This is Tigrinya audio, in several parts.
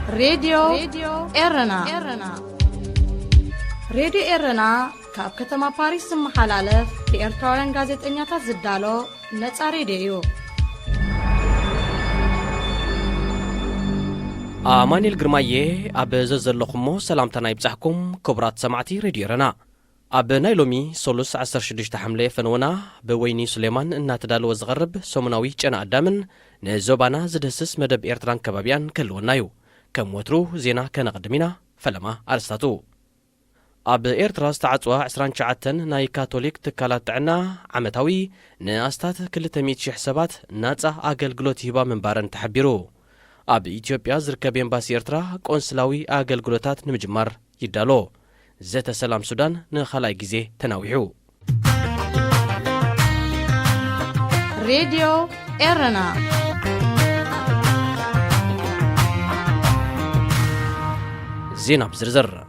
راديو إرنا راديو إرنا كاب كتما باريس محلالف بإرتوران غازت إنياتا زدالو نتا راديو آمانيل غرمايه أب زلخمو سلامتنا يبصحكم كبرات سمعتي راديو إرنا أب نايلومي سولوس 16 حملة فنونا بويني سليمان الناتدالو زغرب سومناوي جنا أدامن نزوبانا زدسس مدب إرتران كبابيان كلونايو كم وترو زينا كان قدمينا فلما أرستاتو أب إرتراز تعطوا 29 ناي كاثوليك تكالات عنا عمتاوي ناستات كل تميت شي حسابات ناتا أقلقلوت هبا من بارن تحبيرو أب إثيوبيا زركب إمباسي إرترا قونسلاوي أقلقلوتات نمجمار يدالو زيت سلام سودان نخلاي جزي تناويحو راديو إرنا زينب زرزر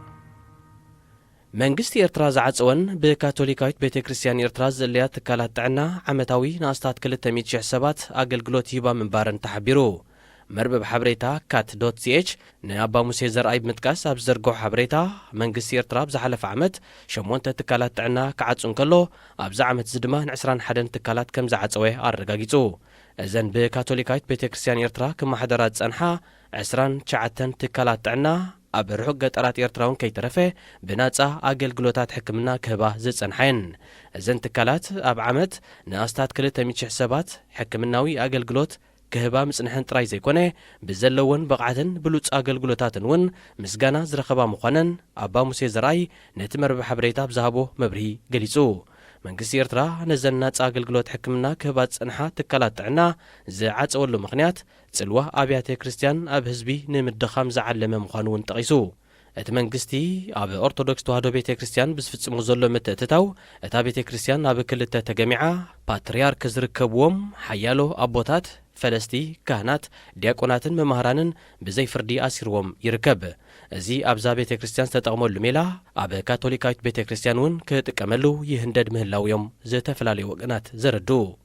منجستي إرتراز عصون بكاثوليكايت بيت كريستيان إرتراز اللي تكالات عنا عمتاوي ناستات كل تميت شي حسابات أقلقلوت هبا من بارن تحبيرو مربب حبريتا cat.ch نابا موسى زرأي بمتكاس أبزرقو حبريتا منجستي إرترا بزحلف عمت شمونتا تكالات عنا كعصون كله أبزع عمت زدمان عسران حدن تكالات كم زعصوه أرقاقيتو إذن بكاثوليكايت بيت كريستيان إرترا كم حدرات أنحا عسران شعتن تكالات عنا أب رحقة أرات إرتراون كي ترفه بناتسا أقلقلوتات حكمنا كهبا زيت أنحين إذن تكالات أب عمت ناستات كل تميتش حسابات حكمناوي أقلقلوت كهبا مسنحن تراي زيكونه بزلون بقعتن بلوت أقلقلوتاتن ون مسجانا زرخبا مقانن أبا موسى زراي نتمر بحبريتا بزهبو مبرهي قليسو منجستي إرترا نزلنا أقلقلوت حكمنا كهبات أنحا تكالات عنا زعات أولو مغنيات تسلوه أبيات كريستيان أب هزبي نمدخام زعلم مخانون تقيسو ات منجستي أب أرثوذكس توهدو بيت كريستيان بزفتسمو زلو متأتتاو اتا بيت كريستيان أب كلتا تجميعا باتريارك زركبوم حيالو أبوتات فلسطي كهنات دياقوناتن ممهرانن بزي فردي أسيروم يركب زي أبزا بيت كريستيان تتغمو اللميلا أب كاثوليكايت بيت كريستيانون كتكملو يهندد مهلاو يوم زي تفلالي وقنات زردو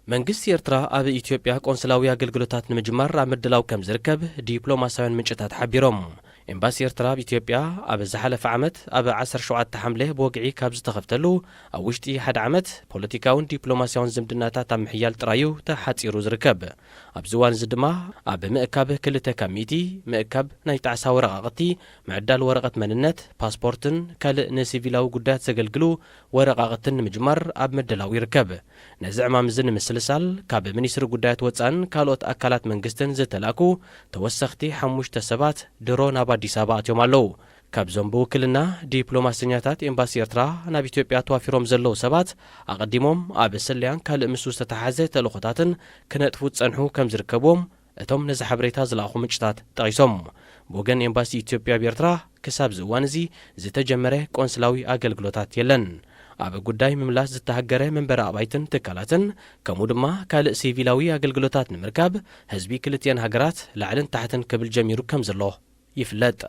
منجستي إرترا أب إثيوبيا قونسلاوي أقلقلوتات نمجمار عمدلاو كم زركب ديبلوماسيون منشطات حبيروم إمباسي إرترا بإثيوبيا أب زحلف عمت أب 10 حملة بوقعي كابز تخفتلو أوشتي حد عمت بوليتيكاون ديبلوماسيون زمدناتا محيال ترايو تحاتيرو زركب أب زوان زدما أب مأكاب كل تكاميتي مأكاب نايتعسا ورقاقتي معدال ورقة مننت باسبورتن كالق نسيفيلاو قدات سقلقلو ورقاقتن مجمار أب مدلاو يركب نزعما مزن مسلسال كاب منيسر قدات وطان كالوت أكالات منجستن زتلاكو توسختي حموش تسبات درون أبا ديسابات يوم اللو كاب زنبو كلنا ديبلوماسينياتات إمباسي إرترا ناب إثيوبيا توافيروم زلو سبات أقدمهم أبسليان كالق مسوس تتحازي تلوخطاتن كنتفو تصنحو كم زركبوم اتوم نزا حبريتا زلاخو مجتات تغيسوم بوغن إمباسي إثيوبيا بإرترا كساب زوانزي زتجمره قونسلاوي أقلقلوتات يلن أب قداي مملاس زتهجره من براء بايتن تكالاتن كمودما كالق سيفيلاوي أقلقلوتات نمركاب هزبي كلتين هجرات لعلن تحتن كبل جميرو كم زلوه يفلت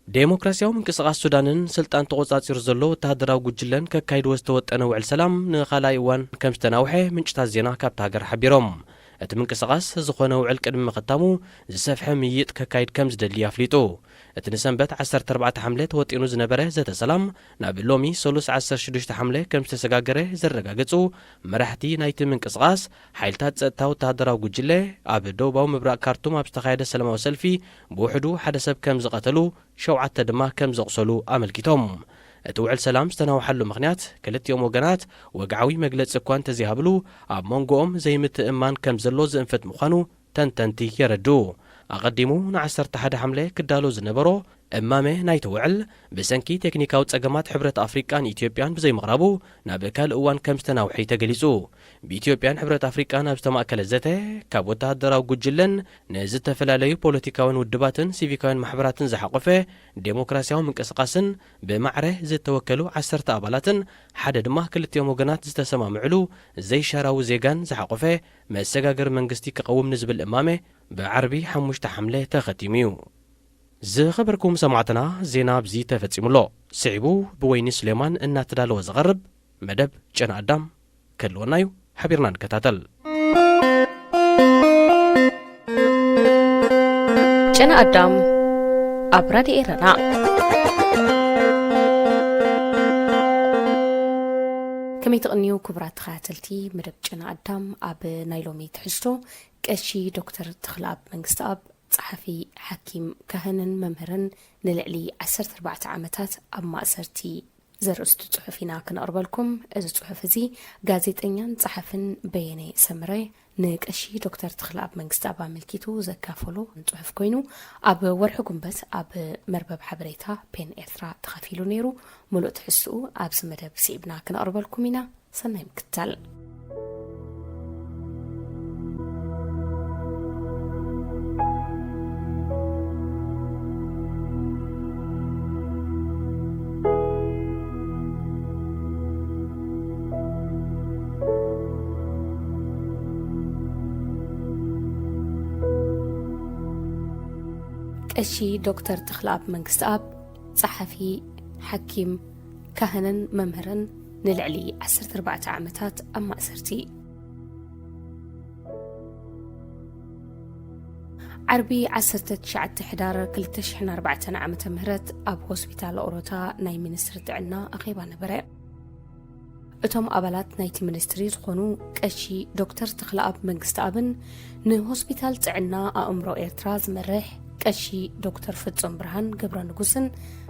ديموكراسياو منقسقاس سودانن سلطان تقوصاصير زلو وتهدراو ጉጅለን ከካይድ ወስተወጠነ ውዕል ሰላም ንኻላይ እዋን ከም ዝተናውሐ ምንጭታት ዜና ካብታ ሃገር ሓቢሮም እቲ ምንቅስቃስ ዝኾነ ውዕል ቅድሚ ምኽታሙ ዝሰፍሐ ምይጥ ከካይድ ከም ዝደሊ ኣፍሊጡ እቲ ንሰንበት 14 ሓምለ ተወጢኑ ዝነበረ ዘተ ሰላም ናብ ሎሚ 16 ሓምለ ከም ዝተሰጋገረ ዘረጋገጹ መራሕቲ ናይቲ ምንቅስቃስ ሓይልታት ጸጥታ ወተሃደራዊ ጉጅለ ኣብ ደቡባዊ ምብራቕ ካርቱም ኣብ ዝተኻየደ ሰላማዊ ሰልፊ ብውሕዱ ሓደ ሰብ ከም ዝቐተሉ 7 ድማ ከም ዘቕሰሉ ኣመልኪቶም እቲ ውዕል ሰላም ዝተናውሐሉ ምኽንያት ክልቲኦም ወገናት ወግዓዊ መግለፂ እኳ እንተዘይሃብሉ ኣብ መንጎኦም ዘይምትእማን ከም ዘሎ ዝእንፈት ምዃኑ ተንተንቲ የረዱ أقدمو نعسر تحد حملة كدالو زنبرو أمامه نايت وعل بسنكي تكنيكاو تساقمات حبرة أفريقان إثيوبيان بزي مغربو نابكال أوان كمستناو حيتا قليسو بإثيوبيان حبرة أفريقان أبستما أكل الزته كابوتا دراو قجلن نزت فلاليو بوليتيكاوين ودباتن سيفيكاوين محبراتن زحقفه ديموكراسياو من كسقاسن بمعره زي توكلو 10 أبالاتن حدد ما كلتيوم وغنات زتسما معلو زي شاراو زيغان زحقفه ما السقاقر منقستي كقوم نزب الأمامه بعربي حموشت حملة تختيميو زخبركم سمعتنا زينا بزي تفتسملو سعبو بويني سليمان إن تدالو زغرب مدب جنا أدم كلونايو حبيرنا نكتاتل ጨና አዳም አብራድ ኤረና ከመይተቅኒው ክብራት ተኸታተልቲ መደብ ጨና አዳም አብ ናይሎሚ ትሕዝቶ ቀሺ ዶክተር ተኽለአብ መንግስቲ አብ ጸሓፊ ሓኪም ካህንን መምህርን ንልዕሊ 14 ዓመታት ኣብ ማእሰርቲ ዘርእስቱ ጽሑፍ ኢና ክነቕርበልኩም። እዚ ጽሑፍ እዚ ጋዜጠኛን ጸሓፍን በየነ ሰምረ ንቀሺ ዶክተር ተኽለአብ መንግስቲ አብ ኣመልኪቱ ዘካፈሎ ጽሑፍ ኮይኑ ኣብ ወርሒ ጉንበት ኣብ መርበብ ሓበሬታ ፔን ኤርትራ ተኻፊሉ ነይሩ። ሙሉእ ትሕዝኡ ኣብዚ መደብ ሲዕብና ክነቕርበልኩም ኢና። ሰናይ ምክትታል። ቀሺ ዶክተር ተኽለአብ መንግስቲ አብ ጸሓፊ ሓኪም ካህንን መምህርን ንልዕሊ 14 ዓመታት ኣብ ማእሰርቲ ዓርቢ 19 ሕዳር 2004 ዓመተ ምህረት ኣብ ሆስፒታል ኦሮታ ናይ ሚኒስትሪ ጥዕና ኣኼባ ነበረ። እቶም ኣባላት ናይቲ ሚኒስትሪ ዝኾኑ ቀሺ ዶክተር ተኽለአብ መንግስቲ አብን ንሆስፒታል ጥዕና ኣእምሮ ኤርትራ ዝመርሕ ቀሺ ዶክተር ፍጹም ብርሃን ገብረ ንጉስን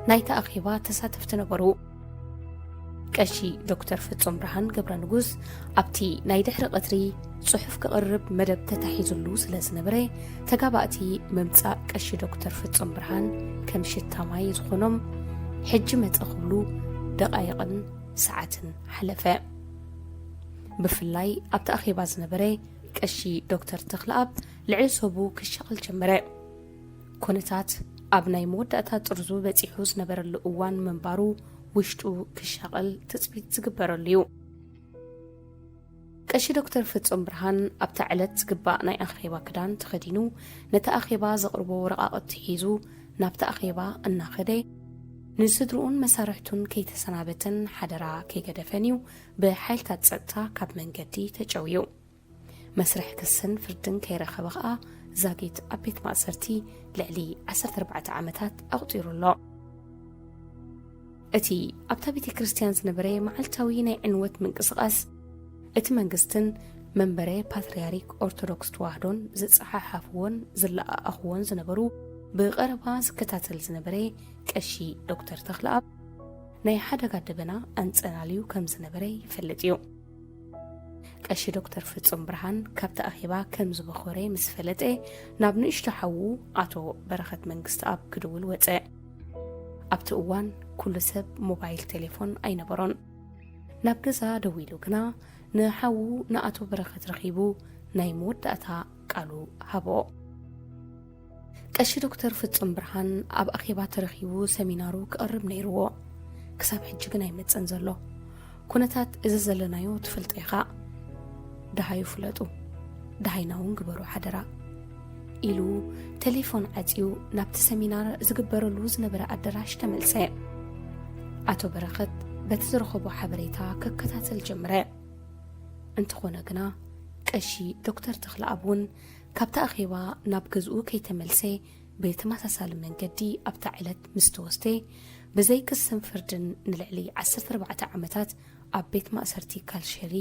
ናይታ ኣኼባ ተሳተፍቲ ነበሩ። ቀሺ ዶክተር ፍጹም ብርሃን ገብረ ንጉስ ኣብቲ ናይ ድሕሪ ቀትሪ ጽሑፍ ክቕርብ መደብ ተታሒዙሉ ስለ ዝነበረ ተጋባእቲ መምጻእ ቀሺ ዶክተር ፍጹም ብርሃን ከም ሽታማይ ዝኾኖም ሕጂ መጽእ ክብሉ ደቓይቕን ሰዓትን ሓለፈ። ብፍላይ ኣብቲ ኣኼባ ዝነበረ ቀሺ ዶክተር ተኽለአብ ልዕሊ ሰቡ ክሸቕል ጀመረ። ኩነታት ኣብ ናይ መወዳእታ ጥርዙ በፂሑ ዝነበረሉ እዋን መንባሩ ውሽጡ ክሻቐል ትፅቢት ዝግበረሉ እዩ። ቀሺ ዶክተር ፍጹም ብርሃን ኣብታ ዕለት ዝግባእ ናይ ኣኼባ ክዳን ተኸዲኑ ነቲ ኣኼባ ዘቕርቦ ወረቓቕቲ ሒዙ ናብቲ ኣኼባ እናኸደ ንስድርኡን መሳርሕቱን ከይተሰናበተን ሓደራ ከይገደፈን እዩ ብሓይልታት ፀጥታ ካብ መንገዲ ተጨውዩ። መስርሕ ክስን ፍርድን ከይረኸበ ኸኣ ዛጊት ኣብ ቤት ማእሰርቲ ልዕሊ 14 ዓመታት ኣቕጢሩሎ። እቲ ኣብታ ቤተ ክርስቲያን ዝነበረ መዓልታዊ ናይ ዕንወት ምንቅስቓስ እቲ መንግስትን መንበረ ፓትርያሪክ ኦርቶዶክስ ተዋህዶን ዝፀሓሓፍዎን ዝለኣኣኽዎን ዝነበሩ ብቐረባ ዝከታተል ዝነበረ ቀሺ ዶክተር ተኽለአብ ናይ ሓደጋ ደበና ኣንጸላልዩ ከም ዝነበረ ይፈልጥ እዩ። ቀሺ ዶክተር ፍጹም ብርሃን ካብቲ ኣኼባ ከም ዝበኾረ ምስ ፈለጠ ናብ ንእሽቶ ሓዉ ኣቶ በረኸት መንግስቲ አብ ክድውል ወፀ። ኣብቲ እዋን ኩሉ ሰብ ሞባይል ቴሌፎን ኣይነበሮን። ናብ ገዛ ደው ኢሉ ግና ንሓዉ ንኣቶ በረኸት ረኺቡ ናይ መወዳእታ ቃሉ ሃቦ። ቀሺ ዶክተር ፍጹም ብርሃን ኣብ ኣኼባ ተረኺቡ ሰሚናሩ ክቐርብ ነይርዎ። ክሳብ ሕጂ ግን ኣይመፀን ዘሎ። ኩነታት እዚ ዘለናዮ ትፈልጦ ኢኻ። ደሃዩ ፍለጡ ደሃይናውን ግበሩ ሓደራ ኢሉ ቴሌፎን ዓፂዩ ናብቲ ሰሚናር ዝግበረሉ ዝነበረ ኣዳራሽ ተመልሰ። ኣቶ በረኸት በቲ ዝረኸቦ ሓበሬታ ክከታተል ጀመረ። እንተኾነ ግና ቀሺ ዶክተር ተኽለአብ እውን ካብቲ ኣኼባ ናብ ገዝኡ ከይተመልሰ ብተመሳሳሊ መንገዲ ኣብታ ዕለት ምስ ተወስደ ብዘይ ክስን ፍርድን ንልዕሊ 14 ዓመታት ኣብ ቤት ማእሰርቲ ካልሸሪ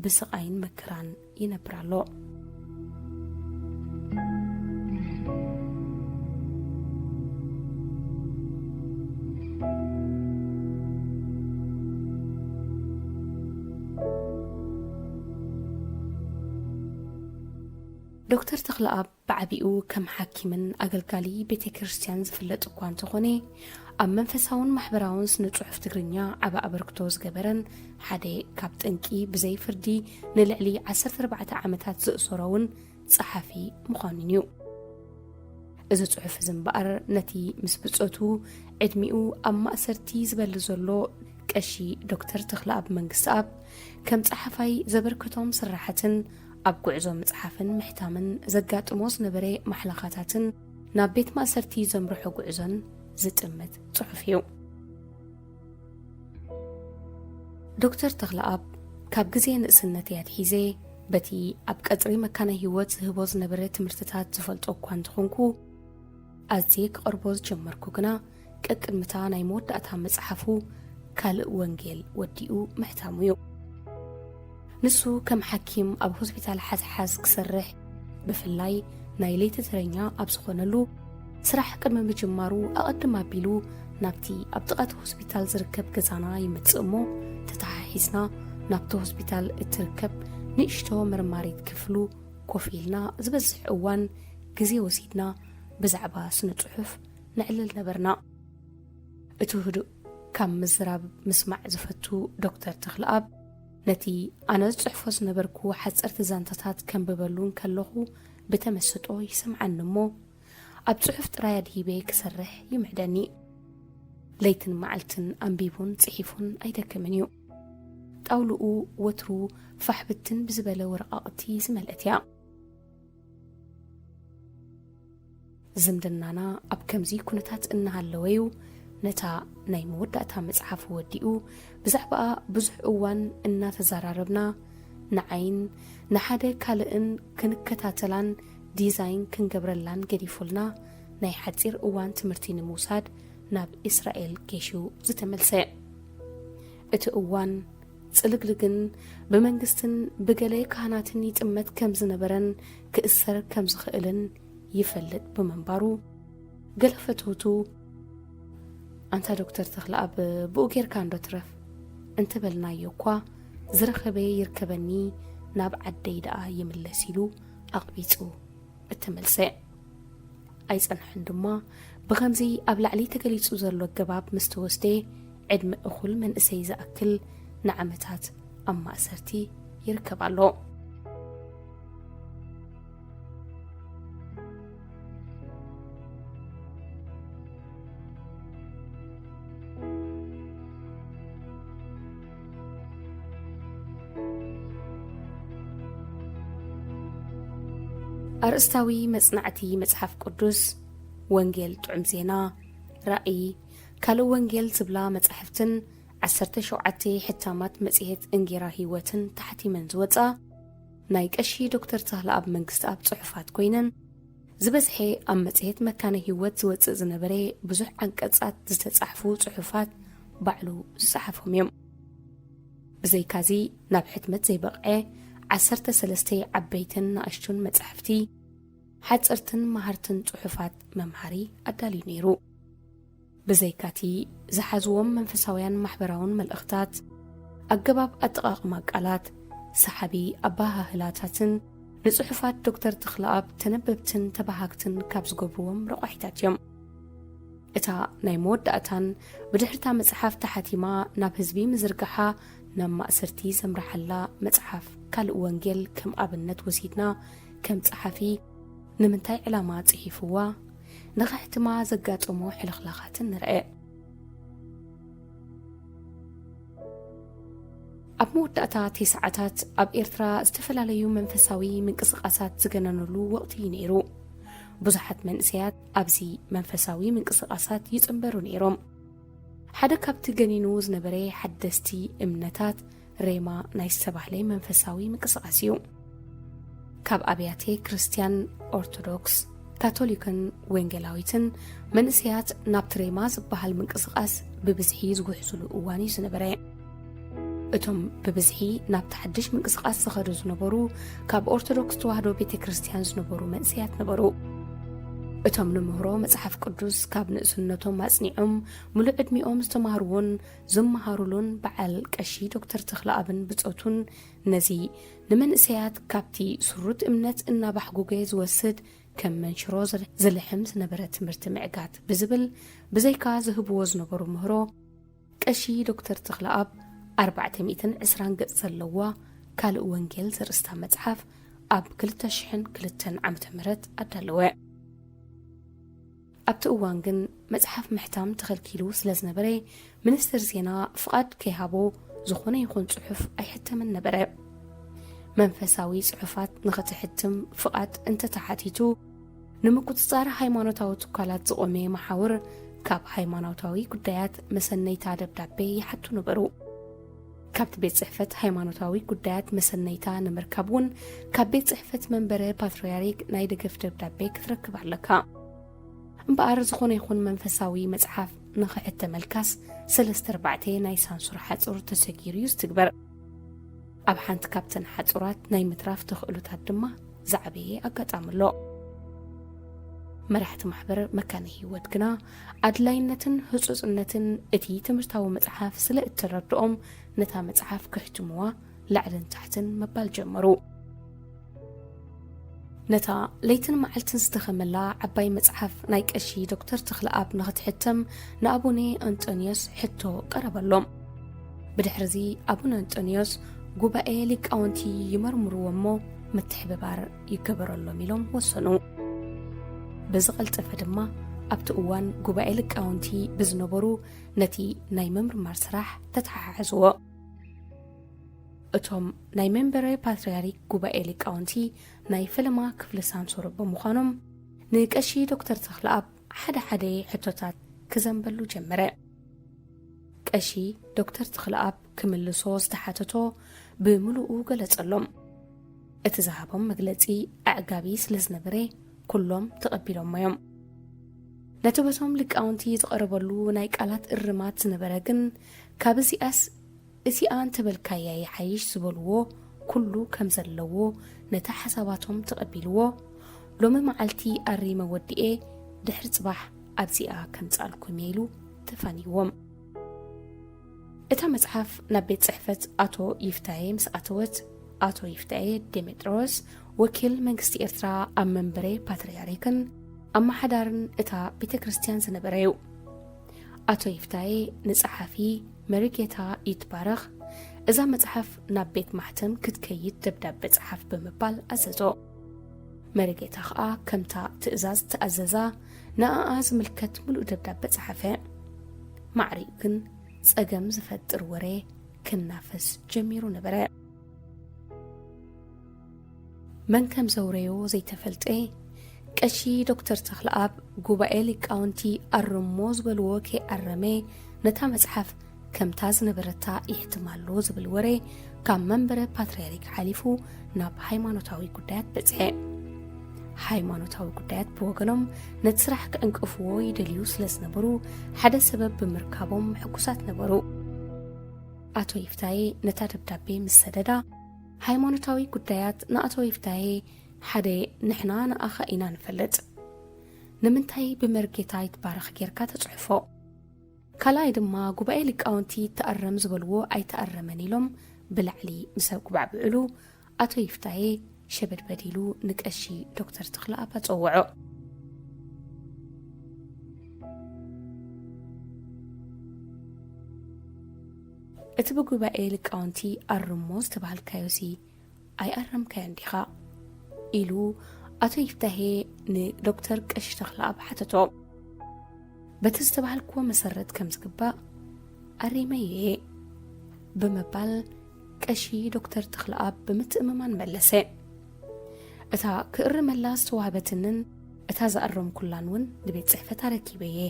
ብስቃይን መከራን ይነብራሎ። ዶክተር ተኽለአብ ብዓቢኡ ከም ሓኪምን ኣገልጋሊ ቤተ ክርስቲያን ዝፍለጥ እኳ እንተኾነ ኣብ መንፈሳውን ማሕበራውን ስነ-ጽሑፍ ትግርኛ ዓባ ኣበርክቶ ዝገበረን ሓደ ካብ ጥንቂ ብዘይ ፍርዲ ንልዕሊ 14 ዓመታት ዝእሰሮውን ጸሓፊ ምዃኑን እዩ። እዚ ጽሑፍ ዝምበኣር ነቲ ምስ ብጾቱ ዕድሚኡ ኣብ ማእሰርቲ ዝበሊ ዘሎ ቀሺ ዶክተር ተኽለአብ መንግስቲ አብ ከም ጸሓፋይ ዘበርክቶም ስራሕትን ኣብ ጉዕዞ መጽሓፍን ምሕታምን ዘጋጥሞ ዝነበረ ማሕለኻታትን ናብ ቤት ማእሰርቲ ዘምርሖ ጉዕዞን ዝጥምት ጽሑፍ እዩ። ዶክተር ተኽለአብ ካብ ግዜ ንእስነት ያትሒዘ በቲ ኣብ ቀጽሪ መካነ ህይወት ዝህቦ ዝነበረ ትምህርትታት ዝፈልጦ እኳ እንትኾንኩ أزيك أربوز جمركو جنا كأكد متى نايمود أتهم مصحفو كالق وانجيل وديو محتاميو نسو كم حكيم أب هوسبيتال حاز كسرح بفلاي نايليت ترينيا أبسخونلو سراح قدم مجمارو أقدم أبيلو نابتي أبطقات هوسبيتال زركب كزانا يمتسأمو تتحيسنا نابتو هوسبيتال اتركب نشتو مرماريت كفلو كوفيلنا زبزح أوان جزي وسيدنا بزعبا سنة صحف نعلل نبرنا اتوهدو كم مزراب مسمع زفتو دكتور تخلقاب نتي أنا صحفوز نبركو حدس ارتزانتات كم ببلون كاللغو بتمسطو يسمع النمو أب صحفت رايد هيبي كسرح يمعدني ليتن معلتن أنبيبون صحيفون أيدا كمنيو تقولقو وترو فحبتن بزبالة ورقاقتي زمالتيا زمدنانا أب كمزي كونتات إنها اللويو نتا نايم ودأتها مصحف وديو بزعبقا بزح أوان إنا تزاراربنا نعين نحادة كالئن كنكتاتلان ديزاين كنقبرلان قديفولنا ناي حدسير أوان تمرتين موساد ناب إسرائيل كيشو زتملسي اتو أوان تسلقلقن بمنقستن بقالي كهاناتن يتأمت كمز نبرن كإسر كمز خئلن يفلت بمنبارو قلفتوتو أنت دكتور تخلق بوغير كان دترف أنت بلنا يوكوا زرخبي يركبني ناب عدي دقا يملسيلو أقبيتو التملسي أيضا عندما بغمزي أبلع لي تقليتو زرلو القباب مستوستي عدم أخل من إسيزة أكل نعمتات أما أسرتي يركب علو أرستاوي مصنعتي مصحف قدس وانجيل طعم زينا رأي كالو وانجيل زبلا مصحفتن 17 حتامات مصيهت انجيرا هيوتن تحتي منزوطا نايك أشي دكتور تهلأب منقست أب صحفات كوينن زبزحي أم مصيهت مكان هيوت زوطا زنبري بزح عنقصات زتصحفو صحفات بعلو زصحفهم يوم بزي كازي ناب حتمت زي بقعي 13 عبيتن ناشتون مصحفتي حصرتن مهارتن صحفات ممهري أدالي نيرو بزيكاتي زحزوم منفساويان محبراون ملأختات أقباب أدقاق مقالات سحبي أباها هلاتاتن نصحفات دكتور تخلقاب تنببتن تبهاكتن كابز قبروم رقحتات يوم إتا نايمود دأتان بدحرتا مصحف تحتيما ناب هزبي مزرقحا نما أسرتي سمرحلا مصحف كالو وانجيل كم أبنت وسيدنا كم صحفي نمنتاي علامات صحيفوا نغحتما زقاطمو حلخلاخات نرأي أب مودتا تسعتات أب إرترا استفلاليو منفساوي من قصقاسات زغننلو وقتي نيرو بزحت منسيات أبزي منفساوي من قصقاسات يتنبرو نيروم حدا كابت جنينو زنبري حدستي امنتات ريما نايس سبحلي منفساوي من قصقاسيو كاب أبياتي كريستيان أرثوذكس كاثوليكن وينجلاويتن منسيات نابتريما زبحل من قصقاس ببزحي زوحزلو أواني زنبري اتم ببزحي نابتحدش من قصقاس زخرو زنبرو كاب أرثوذكس توهدو بيتي كريستيان زنبرو منسيات نبرو اتم نمهرو مصحف قدوس كاب نقسنتهم مصنيعهم ملو عدميኦም ዝተማሃሩን ዝመሃሩሉን በዓል ቀሺ ዶክተር ተኽለኣብን ብጾቱን ነዚ ንመንእሰያት ካብቲ ስሩት እምነት እናባሕጉገ ዝወስድ ከም መንሽሮ ዝልሕም ዝነበረ ትምህርቲ ምዕጋት ብዝብል ብዘይካ ዝህብዎ ዝነበሩ ምህሮ ቀሺ ዶክተር ተኽለኣብ 420 ገጽ ዘለዋ ካልእ ወንጌል ዘርእስታ መጽሓፍ ኣብ 2002 ዓመተ ምህረት ኣዳለወ أبت أوانجن مصحف محتام تخلكيلو سلازنبري منستر زينا فقد كيهابو زخونة يكون صحف أي حتى من نبري منفساوي صحفات نغتحتم فقد انت تحاتيتو نمكو تصار هايمانوتاو تقالات زقومي محاور كاب هايمانوتاوي قدايات مسنيتا دبدابي حتو نبرو كابت بيت صحفت هايمانوتاوي قدايات مسنيتا نمركبون كاب بيت صحفت منبري باترياريك نايدقف دبدابي كتركب علىكا እምበኣር ዝኾነ ይኹን መንፈሳዊ መጽሓፍ ንኽሕተመልካስ 3-4 ናይ ሳንሱር ሓጹር ተሰጊሩ እዩ ዝትግበር ኣብ ሓንቲ ካብተን ሓጹራት ናይ ምትራፍ ተኽእሎታት ድማ ዛዕበየ ኣጋጣምሎ መራሕቲ ማሕበር መካነ ህይወት ግና ኣድላይነትን ህጹጽነትን እቲ ትምህርታዊ መጽሓፍ ስለ እትረድኦም ነታ መጽሓፍ ክሕትምዋ ላዕልን ታሕትን መባል ጀመሩ ነታ ለይትን መዓልትን ዝተኸመላ ዓባይ መጽሓፍ ናይ ቀሺ ዶክተር ተኽለኣብ ንኽትሕተም ንኣቡነ አንጦኒዮስ ሕቶ ቀረበሎም ብድሕሪዚ ኣቡነ አንጦኒዮስ ጉባኤ ሊቃውንቲ ይመርምርዎ እሞ ምትሕብባር ይገበረሎም ኢሎም ወሰኑ ብዝቐልጠፈ ድማ ኣብቲ እዋን ጉባኤ ሊቃውንቲ ብዝነበሩ ነቲ ናይ ምምርማር ስራሕ ተተሓሓዝዎ እቶም ናይ መንበረ ፓትርያርክ ጉባኤ ሊቃውንቲ ናይ ፈለማ ክፍሊ ሳንሱር ብምዃኖም ንቀሺ ዶክተር ተኽለኣብ ሓደ ሕቶታት ክዘንበሉ ጀመረ ቀሺ ዶክተር ተኽለኣብ ክምልሶ ዝተሓተቶ ብምሉኡ ገለጸሎም እቲ ዝሃቦም መግለጺ ኣዕጋቢ ስለ ዝነበረ ኩሎም ተቐቢሎም እዮም ነቲ በቶም ሊቃውንቲ ዝቐረበሉ ናይ ቃላት እርማት ዝነበረ ግን ካብ እዚኣስ እዚኣ እንተበልካያ ይሓይሽ ዝበልዎ ኩሉ ከም ዘለዎ ነታ ሓሳባቶም ተቐቢልዎ ሎሚ መዓልቲ ኣሪመ ወዲኤ ድሕሪ ጽባሕ ኣብዚኣ ከምጻልኩም ኢሉ ተፋኒዎም እታ መጽሓፍ ናብ ቤት ጽሕፈት ኣቶ ይፍታዬ ምስ ኣተወት ኣቶ ይፍታዬ ዴሜጥሮስ ወኪል መንግስቲ ኤርትራ ኣብ መንበረ ፓትርያርክን ኣማሓዳርን እታ ቤተ ክርስቲያን ዝነበረ እዩ ኣቶ ይፍታዬ ንጸሓፊ መሪጌታ ይትባረኽ እዛ መጽሓፍ ናብ ቤት ማሕተም ክትከይድ ደብዳቤ ጽሓፍ ብምባል ኣዘዞ መሪጌታ ኸኣ ከምታ ትእዛዝ ተኣዘዛ ንኣኣ ዝምልከት ምሉእ ደብዳቤ ጽሓፈ ማዕሪኡ ግን ጸገም ዝፈጥር ወሬ ክናፈስ ጀሚሩ ነበረ መን ከም ዘውረዮ ዘይተፈልጠ ቀሺ ዶክተር ተኽለኣብ ጉባኤ ሊቃውንቲ ኣርሞ ዝበልዎ ከይኣረመ ነታ መጽሓፍ ከምታ ዝነበረታ ይሕትማሎ ዝብል ወሬ ካብ መንበረ ፓትርያርክ ሓሊፉ ናብ ሃይማኖታዊ ጉዳያት በጽሐ ሃይማኖታዊ ጉዳያት ብወገኖም ነቲ ስራሕ ክዕንቅፍዎ ይደልዩ ስለ ዝነበሩ ሓደ ሰበብ ብምርካቦም ሕጉሳት ነበሩ ኣቶ ይፍታዬ ነታ ደብዳቤ ምስ ሰደዳ ሃይማኖታዊ ጉዳያት ንኣቶ ይፍታዬ ሓደ ንሕና ንኣኻ ኢና ንፈልጥ ንምንታይ ብመርጌታ ይትባረኽ ጌርካ ተጽሕፎ ካልኣይ ድማ ጉባኤ ሊቃውንቲ ተኣረም ዝበልዎ ኣይተኣረመን ኢሎም ብላዕሊ ምስ ኣጉባዕብዕሉ ኣቶ ይፍታዬ ሸበድ በዲሉ ንቀሺ ዶክተር ተኽለኣብ ኣጸውዖ እቲ ብጉባኤ ሊቃውንቲ ኣርሞ ዝተባሃልካዮሲ ኣይኣረምካዮ እንዲኻ ኢሉ ኣቶ ይፍታሄ ንዶክተር ቀሺ ተኽለኣብ ሓተቶ በቲ ዝተባሃልክዎ መሰረት ከም ዝግባእ ኣሪመ እየ ብምባል ቀሺ ዶክተር ተኽለኣብ ብምትእምማን መለሰ እታ ክእርመላ ዝተዋህበትንን እታ ዝኣረም ኩላን እውን ንቤት ጽሕፈት ኣረኪበ እየ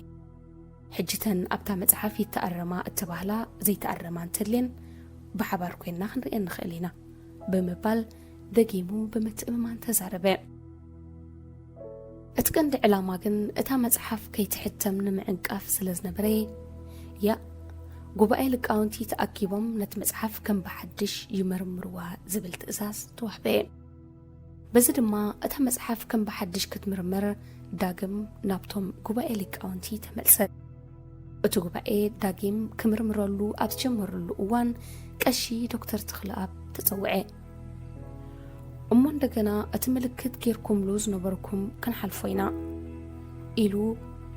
ሕጅተን ኣብታ መጽሓፍ ይተኣረማ እትባህላ ዘይተኣረማ እንተልን ብሓባር ኮይንና ክንርአን ንኽእል ኢና ብምባል ደጊሙ ብምትእምማን ተዛረበ እቲ ቀንዲ ዕላማ ግን እታ መጽሓፍ ከይትሕተም ንምዕንቃፍ ስለ ዝነበረ ያ ጉባኤ ሊቃውንቲ ተኣኪቦም ነቲ መጽሓፍ ከም ብሓድሽ ይመርምርዋ ዝብል ትእዛዝ ተዋህበ በዚ ድማ እታ መጽሓፍ ከም ብሓድሽ ክትምርመር ዳግም ናብቶም ጉባኤ ሊቃውንቲ ተመልሰት እቲ ጉባኤ ዳግም ክምርምረሉ ኣብ ዝጀመረሉ እዋን ቀሺ ዶክተር ተኽለኣብ ተጸውዐ እሞ እንደገና እቲ ምልክት ጌርኩምሉ ዝነበርኩም ክንሓልፎ ኢና ኢሉ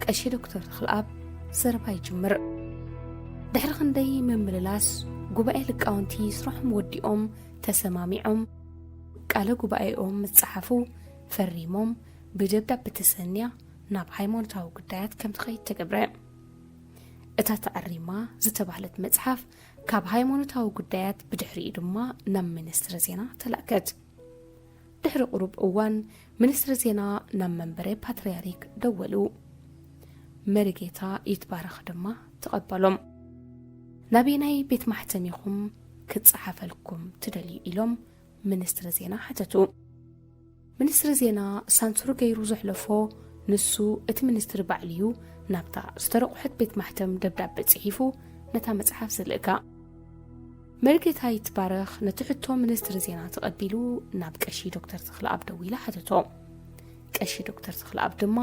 ቀሺ ዶክተር ተኽለኣብ ዘረባ ይጅምር ድሕሪ ክንደይ ምምልላስ ጉባኤ ሊቃውንቲ ስራሖም ወዲኦም ተሰማሚዖም ቃለ ጉባኤኦም ምጽሓፉ ፈሪሞም ብደብዳቤ ተሰንያ ናብ ሃይማኖታዊ ጉዳያት ከም ትኸይድ ተገብረ እታ ተኣሪማ ዝተባህለት መጽሓፍ ካብ ሃይማኖታዊ ጉዳያት ብድሕሪኡ ድማ ናብ ሚኒስትሪ ዜና ተላእከት ድሕሪ ቁሩብ እዋን ሚኒስትሪ ዜና ናብ መንበረ ፓትርያርክ ደወሉ መሪጌታ ይትባረኽ ድማ ተቐበሎም ናበናይ ቤት ማሕተም ኢኹም ክትጽሓፈልኩም ትደልዩ ኢሎም ሚኒስትሪ ዜና ሓተቱ ሚኒስትሪ ዜና ሳንሱር ገይሩ ዘሕለፎ ንሱ እቲ ሚኒስትሪ ባዕልዩ ናብታ ዝተረቑሐት ቤት ማሕተም ደብዳቤ ጽሒፉ ነታ መጽሓፍ ዝልእካ መርጌታ ይትባረኽ ነቲ ሕቶ ሚኒስትሪ ዜና ተቐቢሉ ናብ ቀሺ ዶክተር ተኽለኣብ ደው ኢላ ሓተቶ ቀሺ ዶክተር ተኽለኣብ ድማ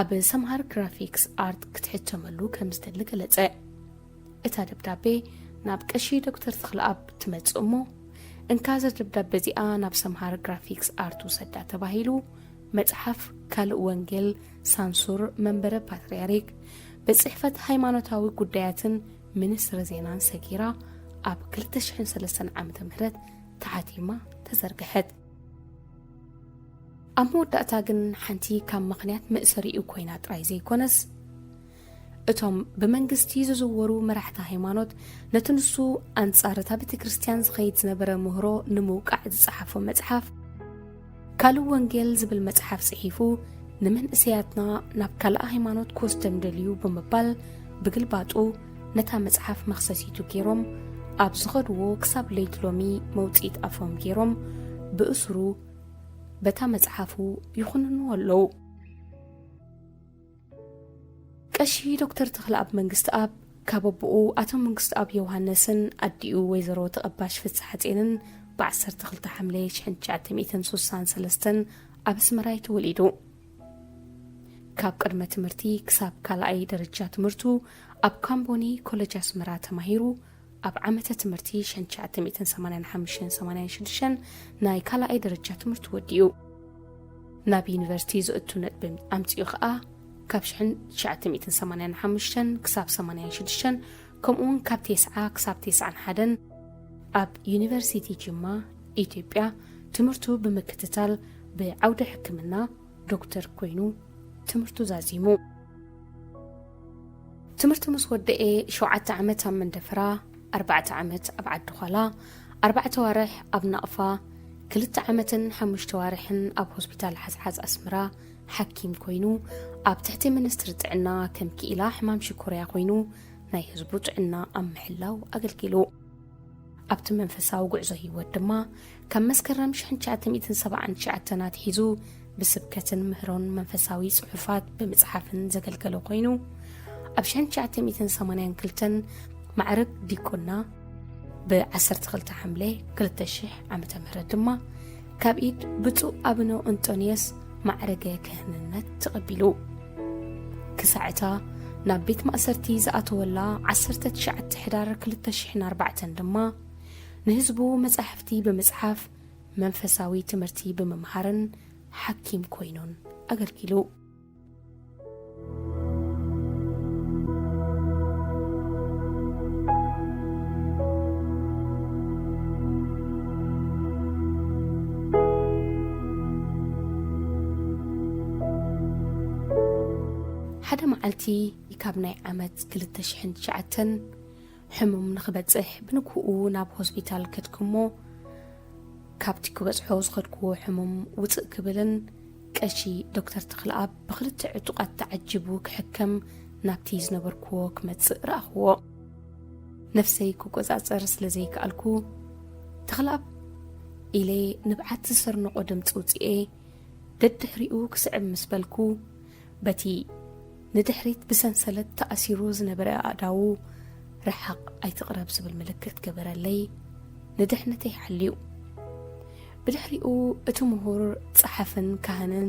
ኣብ ሰምሃር ግራፊክስ ኣርት ክትሕተመሉ ከም ዝደሊ ገለጸ እታ ደብዳቤ ናብ ቀሺ ዶክተር ተኽለኣብ ትመጽእ እሞ እንካዘ ደብዳቤ እዚኣ ናብ ሰምሃር ግራፊክስ ኣርት ውሰዳ ተባሂሉ መጽሓፍ ካልእ ወንጌል ሳንሱር መንበረ ፓትርያርክ በጽሕፈት ሃይማኖታዊ ጉዳያትን ሚኒስትሪ ዜናን ሰጊራ ኣብ 2003 ዓመተ ምህረት ተሓቲማ ተዘርግሐት ኣብ መወዳእታ ግን ሓንቲ ካብ ምኽንያት ምእሰሪኡ ኮይና ጥራይ ዘይኮነስ እቶም ብመንግስቲ ዝዝወሩ መራሕቲ ሃይማኖት ነቲ ንሱ ኣንጻር እታ ቤተ ክርስቲያን ዝኸይድ ዝነበረ ምህሮ ንምውቃዕ ዝጸሓፎ መጽሓፍ ካልእ ወንጌል ዝብል መጽሓፍ ጽሒፉ ንመንእሰያትና ናብ ካልእ ሃይማኖት ክወስዶም ደልዩ ብምባል ብግልባጡ ነታ መጽሓፍ መኽሰሲቱ ገይሮም ኣብ ዝኸድዎ ክሳብ ለይቲ ሎሚ መውፂት ኣፎም ገይሮም ብእስሩ በታ መጽሓፉ ይኹንንዎ ኣለዉ ቀሺ ዶክተር ተኽለኣብ መንግስቲ ኣብ ካብ ኣቦኡ ኣቶ መንግስቲ ኣብ ዮሃንስን ኣዲኡ ወይዘሮ ተቐባሽ ፍስሓ ፄንን ብ12 ሓምለ 1963 ኣብ ኣስመራይ ተወሊዱ ካብ ቅድመ ትምህርቲ ክሳብ ካልኣይ ደረጃ ትምህርቱ ኣብ ካምቦኒ ኮሌጅ ኣስመራ ተማሂሩ ኣብ ዓመተ ትምህርቲ 1985-86 ናይ ካልኣይ ደረጃ ትምህርቲ ወዲኡ ናብ ዩኒቨርሲቲ ዝእቱ ነጥቢ ኣምፂኡ ከዓ ካብ 1985 ክሳብ 86 ከምኡውን ካብ 9 ክሳብ 91 ኣብ ዩኒቨርሲቲ ጅማ ኢትዮጵያ ትምህርቱ ብምክትታል ብዓውደ ሕክምና ዶክተር ኮይኑ ትምህርቱ ዛዚሙ ትምህርቱ ምስ ወደአ 7 ዓመት ኣብ መንደፍራ 4 ዓመት ኣብ ዓዲ ኋላ 4 ወርሕ ኣብ ናቕፋ 2 ዓመትን 5 ወርሕን ኣብ ሆስፒታል ሓዝሓዝ ኣስመራ ሓኪም ኮይኑ ኣብ ትሕቲ ሚኒስትሪ ጥዕና ከም ክኢላ ሕማም ሽኮርያ ኮይኑ ናይ ህዝቡ ጥዕና ኣብ ምሕላው ኣገልጊሉ ኣብቲ መንፈሳዊ ጉዕዞ ህይወት ድማ ካብ መስከረም 1979 ኣትሒዙ ብስብከትን ምህሮን መንፈሳዊ ጽሑፋት ብምጽሓፍን ዘገልገለ ኮይኑ ኣብ 1982 ማዕረግ ዲቆና ብ12 ሓምለ 2000 ዓመተ ምህረት ድማ ካብ ኢድ ብፁዕ ኣቡነ አንጦንዮስ ማዕረገ ክህንነት ተቐቢሉ ክሳዕታ ናብ ቤት ማእሰርቲ ዝኣተወላ 19 ሕዳር 2004 ድማ ንህዝቡ መጻሕፍቲ ብምጽሓፍ መንፈሳዊ ትምህርቲ ብምምሃርን ሓኪም ኮይኑን ኣገልጊሉ ሓደ መዓልቲ ካብ ናይ ዓመት 2009 ሕሙም ንኽበጽሕ ብንኩኡ ናብ ሆስፒታል ከትክሞ ካብቲ ክበጽሖ ዝኸድክዎ ሕሙም ውፅእ ክብልን ቀሺ ዶክተር ተኽለኣብ ብክልተ ዕጡቃት ተዓጅቡ ክሕከም ናብቲ ዝነበርክዎ ክመጽእ ረኣኽዎ ነፍሰይ ክቆጻጸር ስለዘይከኣልኩ ተኽለኣብ ኢለ ንብዓት ዝሰርንቆ ድምፂ ውፅኤ ደድሕሪኡ ክስዕብ ምስ በልኩ በቲ ንድሕሪት ብሰንሰለት ተኣሲሩ ዝነበረ ኣእዳዉ ረሓቕ ኣይትቕረብ ዝብል ምልክት ገበረለይ ንድሕነተይ ሓልዩ ብድሕሪኡ እቲ ምሁር ጸሓፍን ካህንን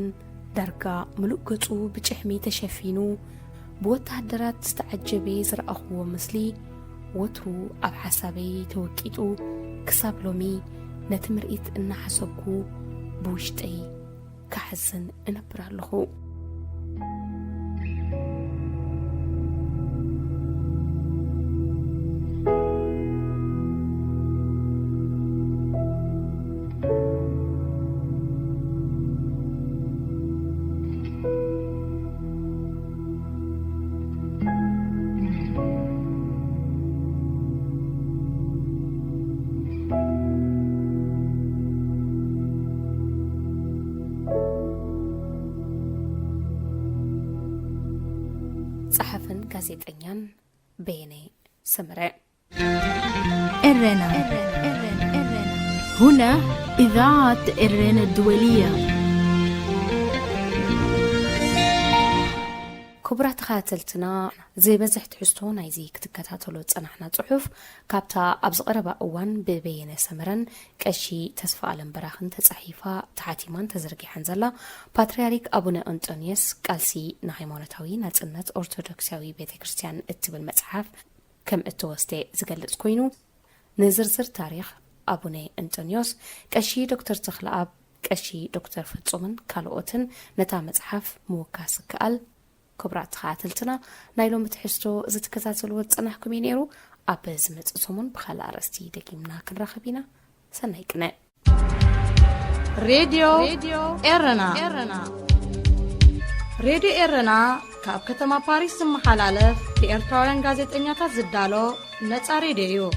ዳርጋ ምሉእ ገጹ ብጭሕሚ ተሸፊኑ ብወታደራት ዝተዓጀበ ዝረኣኽዎ ምስሊ ወትሩ ኣብ ሓሳበይ ተወቂጡ ክሳብ ሎሚ ነቲ ምርኢት እናሓሰብኩ ብውሽጠይ ክሓዝን እነብር ኣለኹ صحفن ጋዜጠኛን በየነ ሰመረ إرنا هنا إذاعة إرنا الدولية كبرات خاتلتنا زي بزحت حستو نايزي كتكاتاتلو تصنحنا صحف كابتا أبز قربا أوان ببينة سمرن كأشي تسفى ألم براخن تصحيفا تحاتيمان تزرقي حنزلا باترياريك أبونا أنطونيوس قالسي نهايمونتاوي ناتسنت أرثوذكساوي بيت كريستيان اتبل مصحف كم اتوستي زقلت كوينو نزرزر تاريخ أبونا أنطونيوس كأشي دكتور تخلاب كأشي دكتور فتصومن كالوتن نتا مصحف موكاس كأل كبرات خاتلتنا نايلو متحستو زتكتاتلو تصنحكم ينيرو أبز متصومن بخال أرستي دقيمنا كنراخبينا سنايقنا راديو إرنا راديو إرنا كاب كتما باريس محلالف بإرتوالن غازيتنياتا زدالو نتا راديو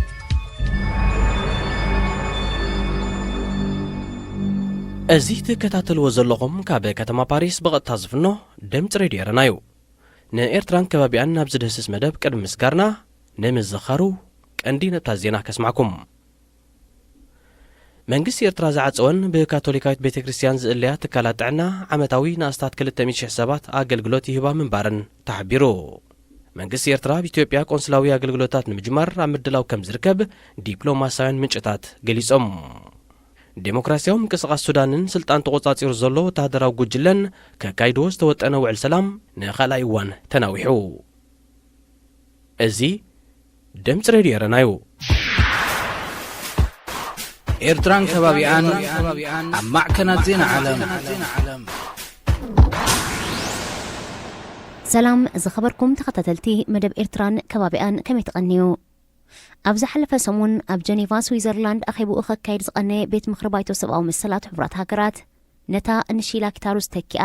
እዚ ትከታተልዎ ዘለኹም ካብ ከተማ ፓሪስ ብቐጥታ ዝፍኖ ድምፂ ሬድዮ ኤረና እዩ ንኤርትራን ከባቢኣን ናብ ዝድህስስ መደብ ቅድሚ ምስጋርና ንምዝኻሩ ቀንዲ ነጥብታት ዜና ከስማዕኩም መንግስቲ ኤርትራ ዝዓፀወን ብካቶሊካዊት ቤተ ክርስቲያን ዝእለያ ትካላት ጥዕና ዓመታዊ ንኣስታት 200,000 ሰባት ኣገልግሎት ይህባ ምንባርን ተሓቢሩ መንግስቲ ኤርትራ ብኢትዮጵያ ቆንስላዊ ኣገልግሎታት ንምጅማር ኣብ ምድላው ከም ዝርከብ ዲፕሎማስያውያን ምንጭታት ገሊፆም ዲሞክራሲያዊ ምንቅስቓስ ሱዳንን ስልጣን ተቆጻጺሩ ዘሎ ወታደራዊ ጉጅለን ከካይድዎ ዝተወጠነ ውዕል ሰላም ንኻልኣይ እዋን ተናዊሑ እዚ ድምፂ ሬድዮ ኤረና እዩ ኤርትራን ከባቢኣን ኣብ ማዕከናት ዜና ዓለም ሰላም ዝኸበርኩም ተኸታተልቲ መደብ ኤርትራን ከባቢኣን ከመይ ተቐንዩ ኣብዚ ሓለፈ ሰሙን ኣብ ጀኔቫ ስዊዘርላንድ ኣኼብኡ ከካይድ ዝቐነ ቤት ምክሪ ባይቶ ሰብኣዊ መሰላት ሕቡራት ሃገራት ነታ ንሺላ ኪታሩስ ተኪኣ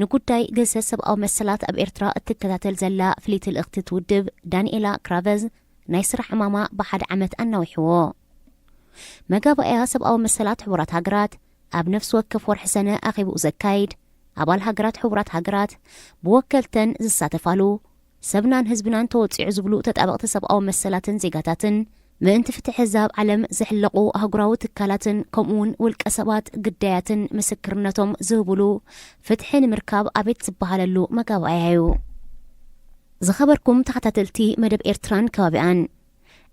ንጉዳይ ገሰት ሰብኣዊ መሰላት ኣብ ኤርትራ እትከታተል ዘላ ፍሊት ልእኽቲ ትውድብ ዳንኤላ ክራቨዝ ናይ ስራሕ ዕማማ ብሓደ ዓመት ኣናዊሕዎ መጋባእያ ሰብኣዊ መሰላት ሕቡራት ሃገራት ኣብ ነፍሲ ወከፍ ወርሒ ሰነ ኣኼብኡ ዘካይድ ኣባል ሃገራት ሕቡራት ሃገራት ብወከልተን ዝሳተፋሉ ሰብናን ህዝብናን ተወፂዑ ዝብሉ ተጣበቕቲ ሰብኣዊ መሰላትን ዜጋታትን ምእንቲ ፍትሒ ህዛብ ዓለም ዝሕለቑ ኣህጉራዊ ትካላትን ከምኡውን ውልቀ ሰባት ግዳያትን ምስክርነቶም ዝህብሉ ፍትሒ ንምርካብ ኣቤት ዝበሃለሉ መጋባእያ እዩ ዝኸበርኩም ተኸታተልቲ መደብ ኤርትራን ከባቢኣን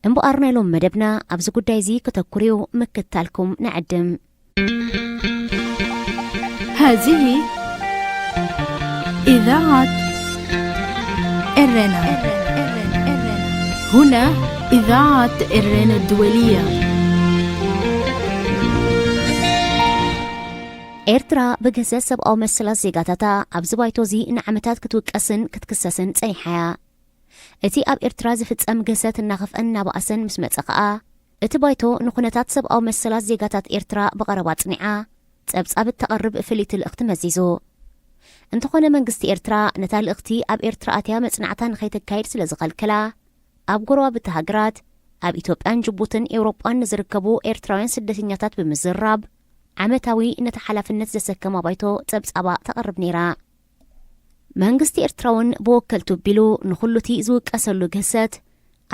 እምበኣር ናይሎም መደብና ኣብዚ ጉዳይ እዚ ከተኩር እዩ ምክትታልኩም ንዕድም هذه إذاعة إرنا هنا إذاعة إرنا الدولية ኤርትራ ብገሰት ሰብኣዊ መሰላት ዜጋታታ ኣብ ዝባይቶ እዚ ንዓመታት ክትውቀስን ክትክሰስን ፀኒሓያ እቲ ኣብ ኤርትራ ዝፍፀም ገሰት እናኸፍአን እናባእሰን ምስ መፀ ኸኣ እቲ ባይቶ ንኹነታት ሰብኣዊ መሰላት ዜጋታት ኤርትራ ብቐረባ ፅኒዓ ፀብጻብ እተቐርብ ፍሊት ልእኽቲ መዚዙ እንተኾነ መንግስቲ ኤርትራ ነታ ልእኽቲ ኣብ ኤርትራ ኣትያ መጽናዕታ ንኸይተካይድ ስለ ዝኸልከላ ኣብ ጎረባብቲ ሃገራት ኣብ ኢትዮጵያን ጅቡትን ኤውሮጳን ንዝርከቡ ኤርትራውያን ስደተኛታት ብምዝራብ ዓመታዊ ነታ ሓላፍነት ዘሰከማ ባይቶ ፀብጻባ ተቐርብ ነይራ መንግስቲ ኤርትራውን ብወከልቱ ኣቢሉ ንኹሉቲ ዝውቀሰሉ ገሰት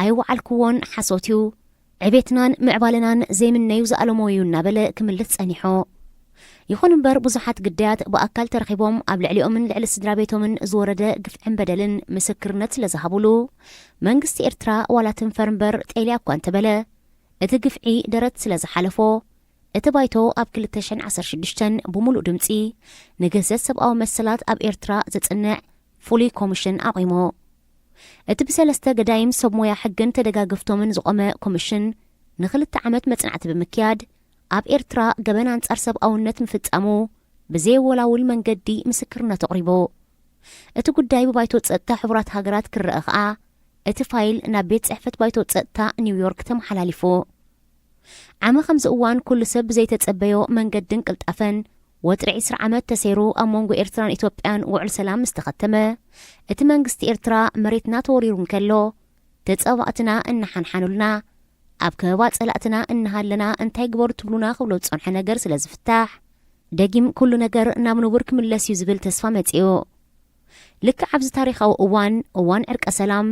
ኣይወዓልክዎን ሓሶትዩ ዕቤትናን ምዕባልናን ዘይምነዩ ዝኣለሞዩ እናበለ ክምልስ ጸኒሖ ይኹን እምበር ብዙሓት ግዳያት ብኣካል ተረኺቦም ኣብ ልዕሊኦምን ልዕሊ ስድራ ቤቶምን ዝወረደ ግፍዕን በደልን ምስክርነት ስለ ዝሃብሉ መንግስቲ ኤርትራ ዋላ ትንፈር እምበር ጤልያ እኳ እንተበለ እቲ ግፍዒ ደረት ስለ ዝሓለፎ እቲ ባይቶ ኣብ 2016 ብምሉእ ድምፂ ንገሰት ሰብኣዊ መሰላት ኣብ ኤርትራ ዘጽንዕ ፍሉይ ኮሚሽን ኣቒሞ እቲ ብሰለስተ ገዳይም ሰብ ሞያ ሕግን ተደጋግፍቶምን ዝቖመ ኮሚሽን ን2 ዓመት መጽናዕቲ ብምክያድ ኣብ ኤርትራ ገበና አንጻር ሰብኣውነት ምፍጻሙ ብዘይወላውል መንገዲ ምስክርነት ኣቕሪቦ እቲ ጉዳይ ብባይቶ ፀጥታ ሕቡራት ሃገራት ክረአ ኸኣ እቲ ፋይል ናብ ቤት ጽሕፈት ባይቶ ፀጥታ ኒውዮርክ ተመሓላሊፉ ዓመ ከምዚ እዋን ኩሉ ሰብ ዘይተጸበዮ መንገድን ቅልጣፈን ወጥሪ 20 ዓመት ተሰይሩ ኣብ መንጎ ኤርትራን ኢትዮጵያን ውዕል ሰላም ምስተኸተመ እቲ መንግስቲ ኤርትራ መሬትና ተወሪሩ እንከሎ ተጸባእትና እናሓንሓኑልና ኣብ ከበባ ጸላእትና እናሃለና እንታይ ግበሩ ትብሉና ክብሎ ዝጸንሐ ነገር ስለ ዝፍታሕ ደጊም ኩሉ ነገር ናብ ንቡር ክምለስ እዩ ዝብል ተስፋ መጺኡ ልክዕ ኣብዚ ታሪኻዊ እዋን ዕርቀ ሰላም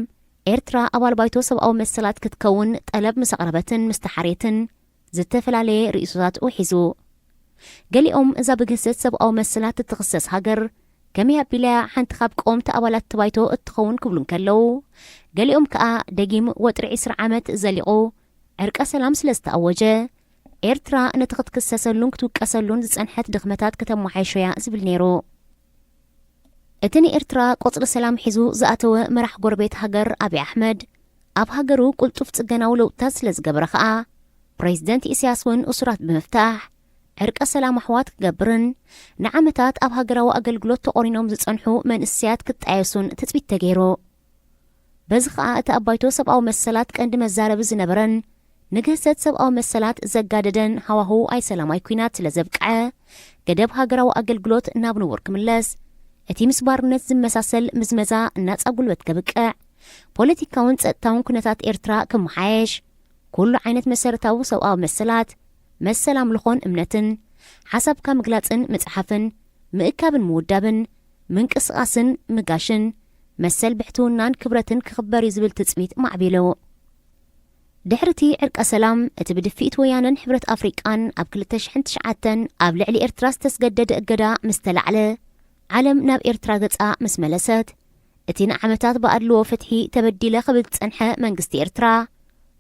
ኤርትራ ኣባል ባይቶ ሰብኣዊ መሰላት ክትከውን ጠለብ ምስ ኣቕረበትን ምስ ተሓርየትን ዝተፈላለየ ርእሶታት ሒዙ ገሊኦም እዛ ብገሰት ሰብኣዊ መሰላት እትኽሰስ ሃገር كمي أبلا حنت خاب قومت أولات تبايتو اتخون كبلون كلو قاليهم كأ دقيم وطر 10 عامات زليقو عرق سلام سلسة أوجه إرترا نتخد كسسلون كتوكسلون زنحت دخمتات كتم محيشويا زبل نيرو اتني إرترا قطر سلام حيزو زأتو مرح قربيت هجر أبي أحمد أب هجرو قلتو فتقناو لو تسلز قبرخاء بريزدنت إسياسون أسرات بمفتاح عرق سلام حوات قبرن نعمتات أب هجرو أقلقلوت تقورينوم زنحو من السياد كتعيسون تتبيت تغيرو بزخاء تأبايتو سبقاو مسلات كأند مزارب زنبرن نجهزت سبقاو مسلات زقاددن هواهو أي سلاماي كوينات لزبقعه قدب هاجرو أقلقلوت نابنو ورك ملس اتي مسبارنت زمساسل مزمزا الناس أقول بتكبقع بوليتيكاون تأتاون كنتات إرترا كمحايش كل عينت مسارتاو سبقاو مسلات مسلام لخون امنتن حسب كمقلاتن متحفن مئكابن مودابن منك اسقاسن مقاشن مسل بحتونان كبرتن كخبر يزبل تثبيت معبيلو دحرتي عرق سلام اتبدفيت ويانن حبرة أفريقان أب كل تشحن تشعاتن أب لعلي إرتراس تسجدد اقدا مستلعله علم ناب إرترا قطع مسملست اتين عمتات بقرلو فتحي تبديله قبل تسنحة منقستي إرترا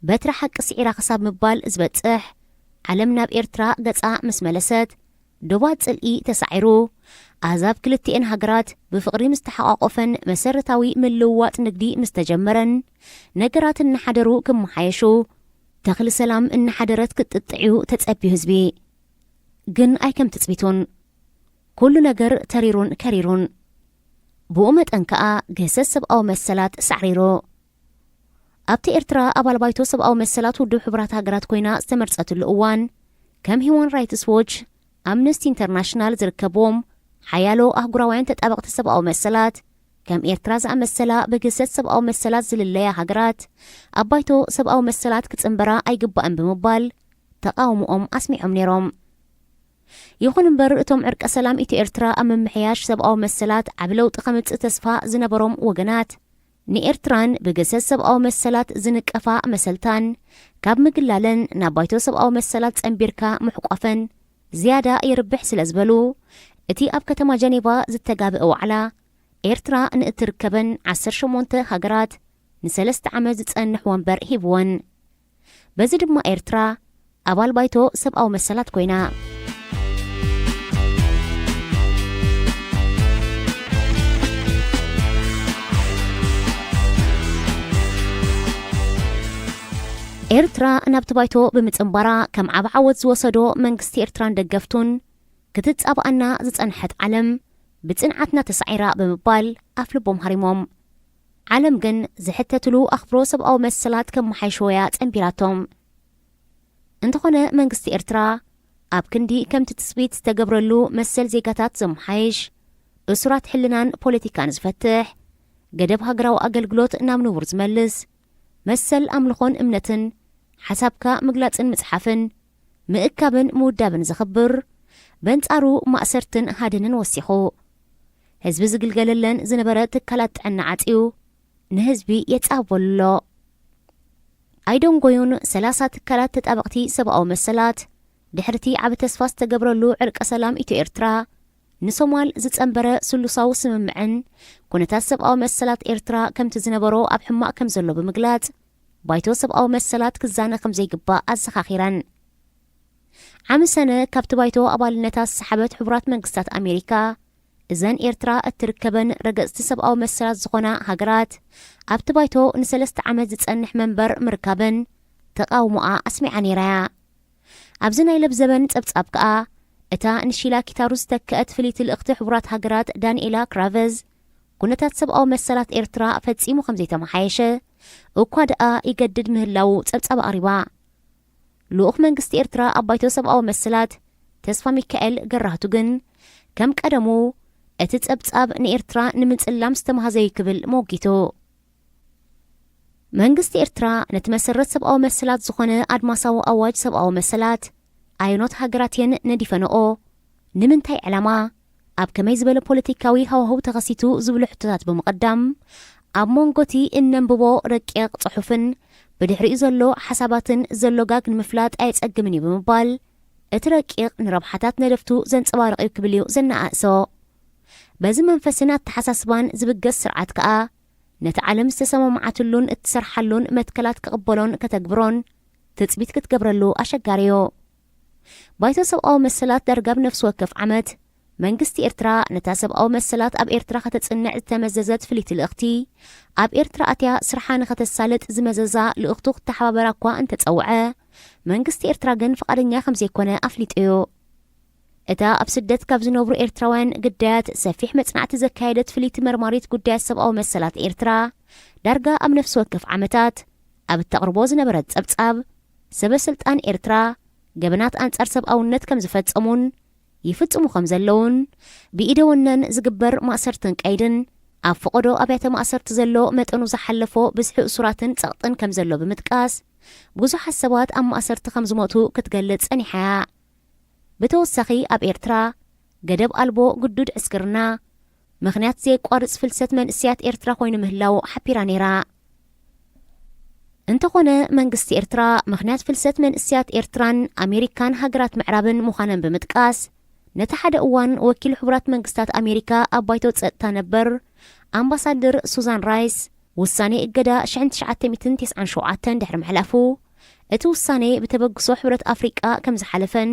بترحق سعيرا خصاب مبال ازبتسح علم ناب إرترا قطع مسملست دوبات سلقي تسعيرو أعزاب كلتين هجرات بفقري مستحقاقفن مسرتاوي من لوات نقدي مستجمرن نقرات النحدرو كم محايشو تغل سلام النحدرات كتتعيو تتسأبي هزبي قن أي كم تثبيتون كل نقر تريرون كريرون بومت أنكا قسس سبقاو مسلات سعريرو أبتي إرترا أبال بايتو سبقاو مسلات ودو حبرات هجرات كوينا استمرت الأوان كم هيوان رايتس ووتش أمنستي انترناشنال زركبوم حيالو أهجراوين تتأبقت سبقاو مسلات كم إرتراز مسلا بقسس سبقاو مسلات زلليا هجرات أبايتو سبقاو مسلات كتنبرا أي قبقان بمبال تقاومو أسمعهم نيروم يخون مبرر اتوم عرق سلام إتي إرترا أمم محياش سبقاو مسلات عبلو تقمت تسفاء زنبروم وقنات ني إرتران بقسس سبقاو مسلات زنك أفاء مسلتان كاب مقلالن نابايتو سبقاو مسلات أمبيركا محقوفن زيادة يربح سلازبلو اتي أب كتما جانيبا زتقاب أوعلا إرترا نقتركبن 18 هجرات نسلست عمز تسأنح وانبر هيبوان بزد ما إرترا أبال بايتو سبقاو مسلات كوينا إرترا نابتبايتو بمتنبرا كم عبعوت زوصدو منقستي إرتران دقفتون كتتأبقنا زتنحت علم بتنعتنا تسعيرا بمبال أفلبهم هرموم علم جن زحتتلو أخبرو سبقاو مسلات كم محيشويات أنبيراتهم انتخونا منقستي إرترا أب كندي كم تتسبيت تقبرلو مسل زيقاتات زمحيش أسرات حلنان بوليتيكان زفتح قدب هقراو أقلقلوت نامنو ورز ملس مسل أملخون امنتن حسابكا مقلاتن متحفن مئكابن مودابن زخبر بنتارو مأسرتن هادنن وسيخو هزب زقلقللن زنبرات كالات عنعاتيو نهزبي يتقابلو أيدون قويون 3 كالات تتابقتي سبقاو مسلات دحرتي عب تسفاس تقبرلو عرق سلام إتو إرترا نسومال زتأنبرا سلوصاو سممعن كونتات سبقاو مسلات إرترا كم تزنبرو أب حماء كم زلو بمقلات بايتو سبقاو مسلات كزانا كم زي قبا أزخاخيران عام سنة كابت بايتو أبالنتاس سحبت حبرات منقستات أمريكا إذن إرترا التركبن رقصت سبقاو مسلات زخونا هاجرات أبت بايتو نسلست عمد زتأنح منبر مركبن تقاوموا أسمي عني رايا أبزنا يلبزبن تبتأبكا اتا نشيلا كتاروز تكأت فليت الأخت حبرات هاجرات دانيلا كرافيز كنتات سبقاو مسلات إرترا فتسيمو 5 محايشة وكوادقا يقدد مهلاو تبتأب أريبا لوخ منقست إرترا أبايتو سبقاو مسلات تسفى ميكائيل قرهتو جن كم قدمو اتتأبتأب نإرترا نمنتسلام ستمهازي كبل موقيتو منقست إرترا نتمسرت سبقاو مسلات زخونة أدماساو أواج سبقاو مسلات أيونات هاجراتين ندفنو نمنتاي علما أب كما يزبل بوليتيكاوي هو تغسيتو زبل حتات بمقدم أب مونغوتي إننببو ركيق صحفن بدحري زلو حساباتن زلو قاق المفلات أيت أقمني بمبال اتركيق نربحاتات ندفتو زن صبارق يكبليو زن أقسو በዚ መንፈስና ተሓሳስባን ዝብገስ ስርዓት ከኣ ነቲ ዓለም ዝተሰማማዓትሉን እትሰርሓሉን መትከላት ክቕበሎን ከተግብሮን ትጽቢት ክትገብረሉ ኣሸጋሪዮ ባይቶ ሰብኣዊ መሰላት ዳርጋብ ነፍሲ ወከፍ ዓመት መንግስቲ ኤርትራ ነታ ሰብኣዊ መሰላት ኣብ ኤርትራ ከተጽንዕ ዝተመዘዘት ፍሊት ልእኽቲ ኣብ ኤርትራ ኣትያ ስርሓ ንኸተሳልጥ ዝመዘዛ ልእኽቱ ክተሓባበራ እኳ እንተጸውዐ መንግስቲ ኤርትራ ግን ፈቓደኛ ከም ዘይኮነ ኣፍሊጥዩ እታ ኣብ ስደት ካብ ዝነብሩ ኤርትራውያን ግዳያት ሰፊሕ መጽናዕቲ ዘካየደት ፍሊት መርማሪት ጉዳያት ሰብኣዊ መሰላት ኤርትራ ዳርጋ ኣብ ነፍሲ ወከፍ ዓመታት ኣብ እተቕርቦ ዝነበረት ጸብጻብ ሰበስልጣን ኤርትራ ገበናት አንጻር ሰብኣውነት ከም ዝፈጸሙን ይፍጽሙ ከም ዘለውን ብኢደወነን ዝግበር ማእሰርትን ቀይድን ኣብ ፍቆዶ ኣብያተ ማእሰርቲ ዘሎ መጠኑ ዝሓለፎ ብዝሒ እሱራትን ጸቕጥን ከም ዘሎ ብምጥቃስ ብዙሓት ሰባት ኣብ ማእሰርቲ ከም ዝሞቱ ክትገልጽ ጸኒሓያ ብተወሳኺ ኣብ ኤርትራ ገደብ ኣልቦ ግዱድ ዕስክርና ምኽንያት ዘይቋርጽ ፍልሰት መንእስያት ኤርትራ ኮይኑ ምህላው ሓፒራ ነይራ እንተኾነ መንግስቲ ኤርትራ ምኽንያት ፍልሰት መንእስያት ኤርትራን ኣሜሪካን ሃገራት ምዕራብን ምዃነን ብምጥቃስ ነቲ ሓደ እዋን ወኪል ሕቡራት መንግስታት ኣሜሪካ ኣብ ባይቶ ጸጥታ ነበር ኣምባሳደር ሱዛን ራይስ ውሳኔ እገዳ 1997 ድሕሪ ምሕላፉ እቲ ውሳኔ ብተበግሶ ሕብረት ኣፍሪቃ ከም ዝሓለፈን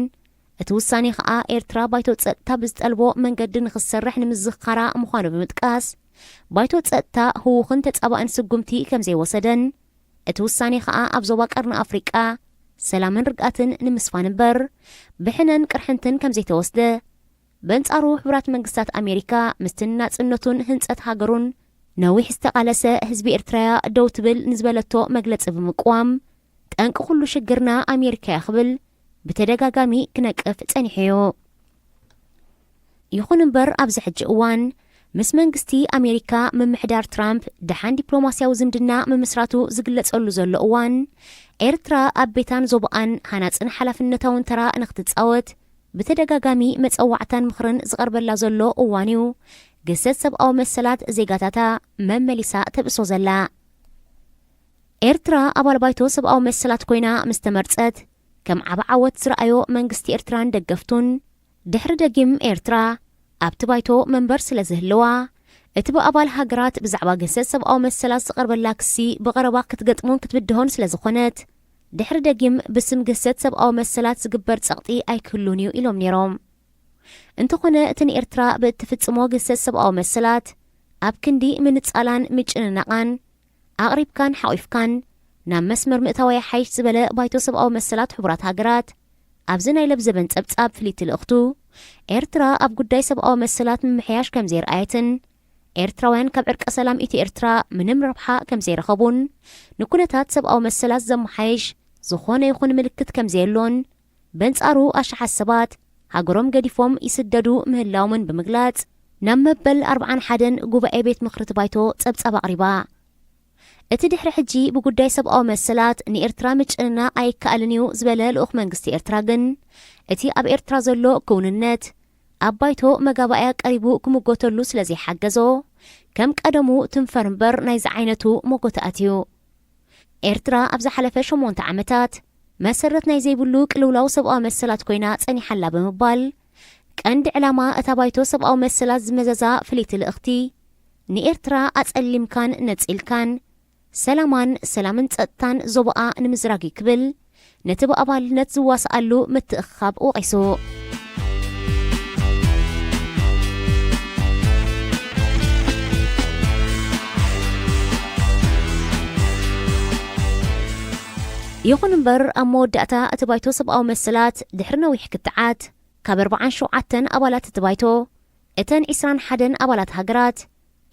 እቲ ውሳኔ ከዓ ኤርትራ ባይቶ ጸጥታ ብዝጠልቦ መንገዲ ንኽሰርሕ ንምዝኻራ ምዃኑ ብምጥቃስ ባይቶ ጸጥታ ህውኽን ተጻባእን ስጉምቲ ከም ዘይወሰደን እቲ ውሳኔ ከዓ ኣብ ዞባ ቀርኒ ኣፍሪቃ ሰላምን ርግኣትን ንምስፋን እምበር ብሕነን ቅርሕንትን ከም ዘይተወስደ በንጻሩ ሕብራት መንግስታት ኣሜሪካ ምስትን ናጽነቱን ህንጸት ሃገሩን ነዊሕ ዝተቓለሰ ህዝቢ ኤርትራያ ደው ትብል ንዝበለቶ መግለጺ ብምቅዋም ጠንቂ ኩሉ ሽግርና ኣሜሪካ ይኽብል ብተደጋጋሚ ክነቅፍ ጸኒሕዮ ይኹን እምበር ኣብዚ ሕጂ እዋን ምስ መንግስቲ ኣሜሪካ ምምሕዳር ትራምፕ ድሓን ዲፕሎማስያዊ ዝምድና ምምስራቱ ዝግለጸሉ ዘሎ እዋን ኤርትራ ኣብ ቤታን ዞባኣን ሃናጽን ሓላፍነታውን ተራ ንኽትጻወት ብተደጋጋሚ መጸዋዕታን ምኽርን ዝቐርበላ ዘሎ እዋን እዩ ገሰት ሰብኣዊ መሰላት ዜጋታታ መመሊሳ ተብእሶ ዘላ ኤርትራ ኣባል ባይቶ ሰብኣዊ መሰላት ኮይና ምስ ተመርጸት ከም ዓብ ዓወት ዝረኣዮ መንግስቲ ኤርትራን ደገፍቱን ድሕሪ ደጊም ኤርትራ ኣብቲ ባይቶ መንበር ስለ ዝህልዋ እቲ ብኣባል ሃገራት ብዛዕባ ገሰት ሰብኣዊ መሰላት ዝቐርበላ ክሲ ብቐረባ ክትገጥሙን ክትብድሆን ስለ ዝኾነት ድሕሪ ደጊም ብስም ገሰት ሰብኣዊ መሰላት ዝግበር ጸቕጢ ኣይክህሉን እዩ ኢሎም ነይሮም እንተኾነ እቲ ንኤርትራ ብእትፍጽሞ ገሰት ሰብኣዊ መሰላት ኣብ ክንዲ ምንጻላን ምጭንናቓን ኣቕሪብካን ሓቒፍካን ናብ መስመር ምእታዊ ሓይሽ ዝበለ ባይቶ ሰብኣዊ መሰላት ሕቡራት ሃገራት ኣብዚ ናይ ለብዘበን ጸብጻብ ፍሊት ልእኽቱ ኤርትራ ኣብ ጉዳይ ሰብኣዊ መሰላት ምምሕያሽ ከም ዘይረኣየትን ኤርትራውያን ካብ ዕርቀ ሰላም ኢቲ ኤርትራ ምንም ረብሓ ከም ዘይረኸቡን ንኩነታት ሰብኣዊ መሰላት ዘመሓይሽ ዝኾነ ይኹን ምልክት ከም ዘየሎን በንጻሩ ኣሽሓት ሰባት ሃገሮም ገዲፎም ይስደዱ ምህላዎምን ብምግላጽ ናብ መበል 41 ጉባኤ ቤት ምኽሪ ባይቶ ጸብጻብ ኣቕሪባ እቲ ድሕሪ ሕጂ ብጉዳይ ሰብኣዊ መሰላት ንኤርትራ ምጭንና ኣይከኣልን እዩ ዝበለ ልኡኽ መንግስቲ ኤርትራ ግን እቲ ኣብ ኤርትራ ዘሎ ክውንነት ኣብ ባይቶ መጋባእያ ቀሪቡ ክምጎተሉ ስለ ዘይሓገዞ ከም ቀደሙ ትንፈር እምበር ናይዚ ዓይነቱ ሞጎተኣት እዩ ኤርትራ ኣብ ዝሓለፈ 8 ዓመታት መሰረት ናይ ዘይብሉ ቅልውላው ሰብኣዊ መሰላት ኮይና ጸኒሓላ ብምባል ቀንዲ ዕላማ እታ ባይቶ ሰብኣዊ መሰላት ዝመዘዛ ፍሊት ልእኽቲ ንኤርትራ ኣጸሊምካን ነጺልካን ሰላምን ጸጥታን ዞባኣ ንምዝራግ ይክብል ነቲ ብኣባልነት ዝዋስኣሉ ምትእኽኻብ ወቒሱ ይኹን እምበር ኣብ መወዳእታ እቲ ባይቶ ሰብኣዊ መሰላት ድሕሪ ነዊሕ ክትዓት ካብ 47 ኣባላት እቲ ባይቶ እተን 21 ኣባላት ሃገራት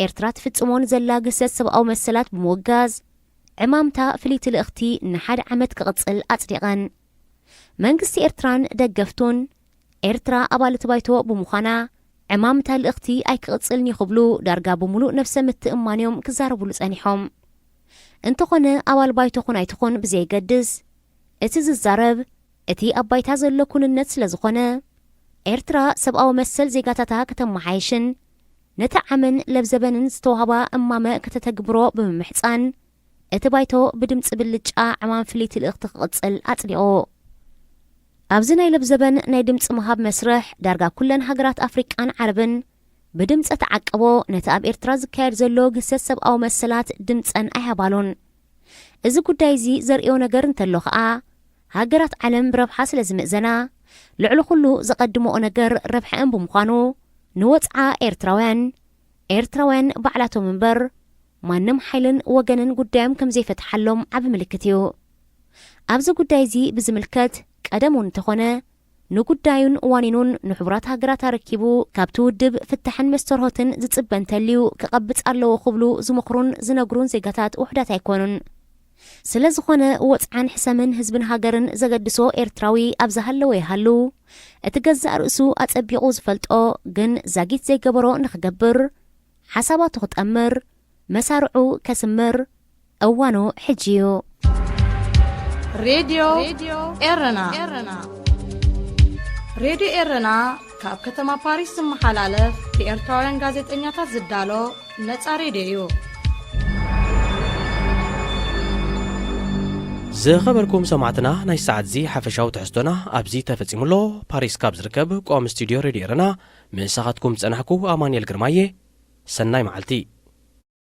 ኤርትራ ትፍጽሞን ዘላ ገሰት ሰብኣዊ መሰላት ብምውጋዝ ዕማምታ ፍሊት ልእኽቲ ንሓደ ዓመት ክቕጽል ኣጽዲቐን መንግስቲ ኤርትራን ደገፍቱን ኤርትራ ኣባል እቲ ባይቶ ብምዃና ዕማምታ ልእኽቲ ኣይክቕጽልን ይኽብሉ ዳርጋ ብምሉእ ነፍሰ ምትእማንዮም ክዛረብሉ ጸኒሖም እንተኾነ ኣባል ባይቶ ኹን ኣይትኹን ብዘይገድስ እቲ ዝዛረብ እቲ ኣብ ባይታ ዘሎ ኩንነት ስለ ዝኾነ ኤርትራ ሰብኣዊ መሰል ዜጋታታ ከተመሓይሽን ነቲ ዓመን ለብዘበንን ዝተዋህባ እማመ ከተተግብሮ ብምምሕፃን እቲ ባይቶ ብድምፂ ብልጫ ዕማም ፍሊት ልእኽቲ ክቕጽል ኣጽዲቑ ኣብዚ ናይ ለብዘበን ናይ ድምፂ ምሃብ መስርሕ ዳርጋ ኩለን ሃገራት ኣፍሪቃን ዓረብን ብድምፀ ተዓቅቦ ነቲ ኣብ ኤርትራ ዝካየድ ዘሎ ግሰት ሰብኣዊ መሰላት ድምፀን ኣይሃባሉን እዚ ጉዳይ እዚ ዘርእዮ ነገር እንተሎ ከዓ ሃገራት ዓለም ብረብሓ ስለ ዝምእዘና ልዕሊ ኩሉ ዘቐድሞኦ ነገር ረብሐን ብምዃኑ ንወፅዓ ኤርትራውያን ባዕላቶም እምበር ማንም ሓይልን ወገንን ጉዳዮም ከም ዘይፈትሓሎም ዓብ ምልክት እዩ ኣብዚ ጉዳይ እዚ ብዝምልከት ቀደም እውን እንተኾነ ንጉዳዩን እዋኒኑን ንሕቡራት ሃገራት ኣረኪቡ ካብቲ ውድብ ፍታሕን መስተርሆትን ዝጽበ እንተልዩ ክቐብፅ ኣለዎ ክብሉ ዝምኽሩን ዝነግሩን ዜጋታት ውሕዳት ኣይኮኑን ስለ ዝኾነ ወፅዓን ሕሰምን ህዝብን ሃገርን ዘገድሶ ኤርትራዊ ኣብ ዝሃለወ ይሃሉ እቲ ገዛእ ርእሱ ኣጸቢቑ ዝፈልጦ ግን ዛጊት ዘይገበሮ ንኽገብር ሓሳባቱ ክጠምር መሳርዑ ከስምር እዋኑ ሕጂ እዩ ሬድዮ ኤረና ሬድዮ ኤረና ካብ ከተማ ፓሪስ ዝመሓላለፍ ብኤርትራውያን ጋዜጠኛታት ዝዳሎ ነፃ ሬድዮ እዩ ዝኸበርኩም ሰማዕትና ናይ ሰዓት እዚ ሓፈሻዊ ትሕዝቶና ኣብዚ ተፈጺሙሎ ፓሪስ ካብ ዝርከብ ቋሚ ስቱድዮ ሬድዮ ኤረና ምእሳኻትኩም ጸናሕኩ ኣማንኤል ግርማየ ሰናይ መዓልቲ